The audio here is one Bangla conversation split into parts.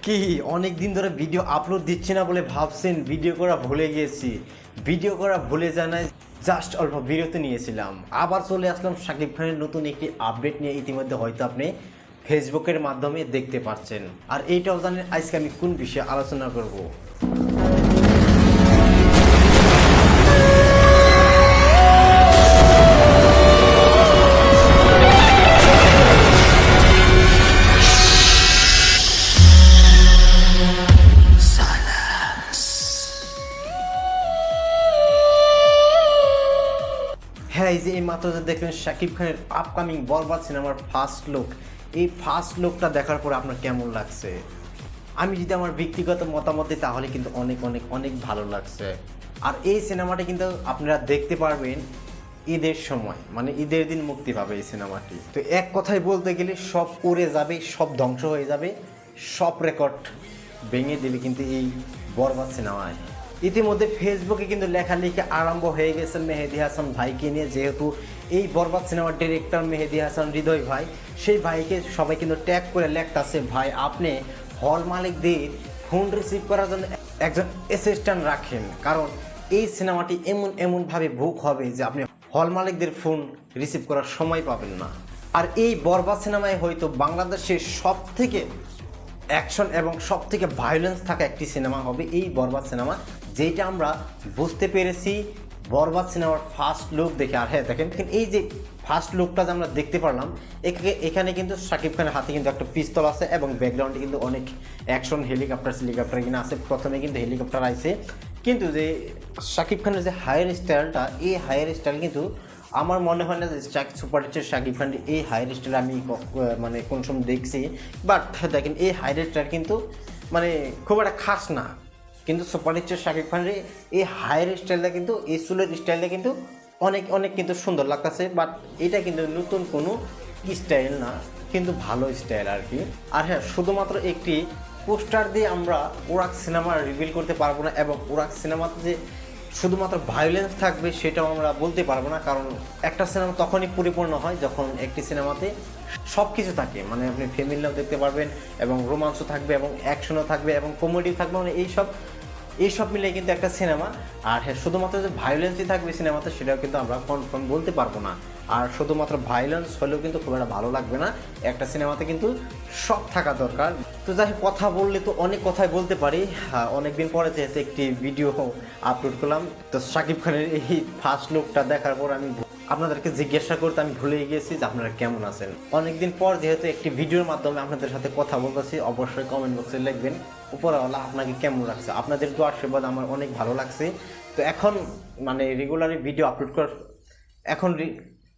কি অনেক দিন ধরে ভিডিও আপলোড দিচ্ছি না বলে ভাবছেন ভিডিও করা ভুলে গিয়েছি। ভিডিও করা ভুলে জানাই, জাস্ট অল্প বিরতি নিয়েছিলাম। আবার চলে আসলাম শাকিব খানের নতুন একটি আপডেট নিয়ে। ইতিমধ্যে হয়তো আপনি ফেসবুকের মাধ্যমে দেখতে পাচ্ছেন। আর এইটাও জানেন আজকে আমি কোন বিষয়ে আলোচনা করব। হ্যাঁ, এই যে এই মাত্র যে দেখলেন শাকিব খানের আপকামিং বরবাদ সিনেমার ফার্স্ট লুক, এই ফার্স্ট লুকটা দেখার পরে আপনার কেমন লাগছে? আমি যদি আমার ব্যক্তিগত মতামত দিই তাহলে কিন্তু অনেক অনেক অনেক ভালো লাগছে। আর এই সিনেমাটি কিন্তু আপনারা দেখতে পারবেন ঈদের সময়, মানে ঈদের দিন মুক্তি পাবে এই সিনেমাটি। তো এক কথায় বলতে গেলে সব উড়ে যাবে, সব ধ্বংস হয়ে যাবে, সব রেকর্ড ভেঙে দেবে কিন্তু এই বরবাদ সিনেমায়। ইতিমধ্যে ফেসবুকে কিন্তু লেখালেখি আরম্ভ হয়ে গেছে মেহেদী হাসান ভাইকে নিয়ে, যেহেতু এই বরবাদ সিনেমার ডিরেক্টর মেহেদী হাসান হৃদয় ভাই, সেই ভাইকে সবাই কিন্তু ট্যাগ করে লেখতেছে, ভাই আপনি হল মালিকদের ফোন রিসিভ করার জন্য একজন অ্যাসিস্ট্যান্ট রাখেন, কারণ এই সিনেমাটি এমনভাবে বুক হবে যে আপনি হল মালিকদের ফোন রিসিভ করার সময় পাবেন না। আর এই বরবাদ সিনেমায় হয়তো বাংলাদেশের সব থেকে অ্যাকশন এবং সব থেকে ভায়োলেন্স থাকা একটি সিনেমা হবে এই বরবাদ সিনেমা, যেটা আমরা বুঝতে পেরেছি বরবাদ সিনেমার ফার্স্ট লুক দেখে। আর হ্যাঁ দেখেন, এই যে ফার্স্ট লুকটা যে আমরা দেখতে পারলাম, এখানে কিন্তু শাকিব খানের হাতে কিন্তু একটা পিস্তল আছে এবং ব্যাকগ্রাউন্ডে কিন্তু অনেক অ্যাকশন হেলিকপ্টার কিনা আছে। প্রথমে কিন্তু হেলিকপ্টার আইছে, কিন্তু যে শাকিব খানের যে হায়ার স্টাইলটা, এই হায়ার স্টাইল কিন্তু আমার মনে হয় না যে সুপার হিটের শাকিব খান এই হায়ার স্টাইল আমি মানে কোন সময় দেখছি। বাট দেখেন এই হায়ার স্টাইল কিন্তু মানে খুব একটা খাস না, কিন্তু সুপার হিটের শাকিব খানের এই হায়ার স্টাইলটা কিন্তু, এই চুলের স্টাইলটা কিন্তু অনেক অনেক কিন্তু সুন্দর লাগতেছে। বাট এটা কিন্তু নতুন কোনো স্টাইল না, কিন্তু ভালো স্টাইল আর কি। আর হ্যাঁ, শুধুমাত্র একটি পোস্টার দিয়ে আমরা ওরাক সিনেমা রিভিল করতে পারবো না, এবং ওরাক সিনেমাতে যে শুধুমাত্র ভায়োলেন্স থাকবে সেটাও আমরা বলতে পারবো না, কারণ একটা সিনেমা তখনই পরিপূর্ণ হয় যখন একটি সিনেমাতে সব কিছু থাকে, মানে আপনি ফ্যামিলিও দেখতে পারবেন এবং রোমান্সও থাকবে এবং অ্যাকশনও থাকবে এবং কমেডিও থাকবে, মানে এইসব মিলে কিন্তু একটা সিনেমা। আর হ্যাঁ, শুধুমাত্র যে ভায়োলেন্সই থাকবে সিনেমাতে সেটাও কিন্তু আমরা কনফার্ম বলতে পারবো না। আর শুধুমাত্র ভায়োলেন্স হলেও কিন্তু খুব একটা ভালো লাগবে না, একটা সিনেমাতে কিন্তু সব থাকা দরকার। তো যাই হোক, কথা বললে তো অনেক কথাই বলতে পারি। অনেকদিন পরে যেহেতু একটি ভিডিও আপলোড করলাম, তো শাকিব খানের এই ফার্স্ট লুকটা দেখার পর আমি আপনাদেরকে জিজ্ঞাসা করতে আমি ভুলে গিয়েছি যে আপনারা কেমন আছেন। অনেকদিন পর যেহেতু একটি ভিডিওর মাধ্যমে আপনাদের সাথে কথা বলতেছি, অবশ্যই কমেন্ট বক্সে লিখবেন উপরওয়ালা আপনাকে কেমন লাগছে। আপনাদের তো আশীর্বাদ আমার অনেক ভালো লাগছে। তো এখন মানে রেগুলারই ভিডিও আপলোড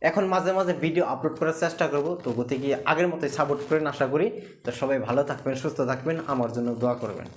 এখন মাঝে মাঝে ভিডিও আপলোড করার চেষ্টা করব। তো গতি গিয়ে আগের মতোই সাপোর্ট করেন আশা করি। তো সবাই ভালো থাকবেন, সুস্থ থাকবেন, আমার জন্য দোয়া করবেন।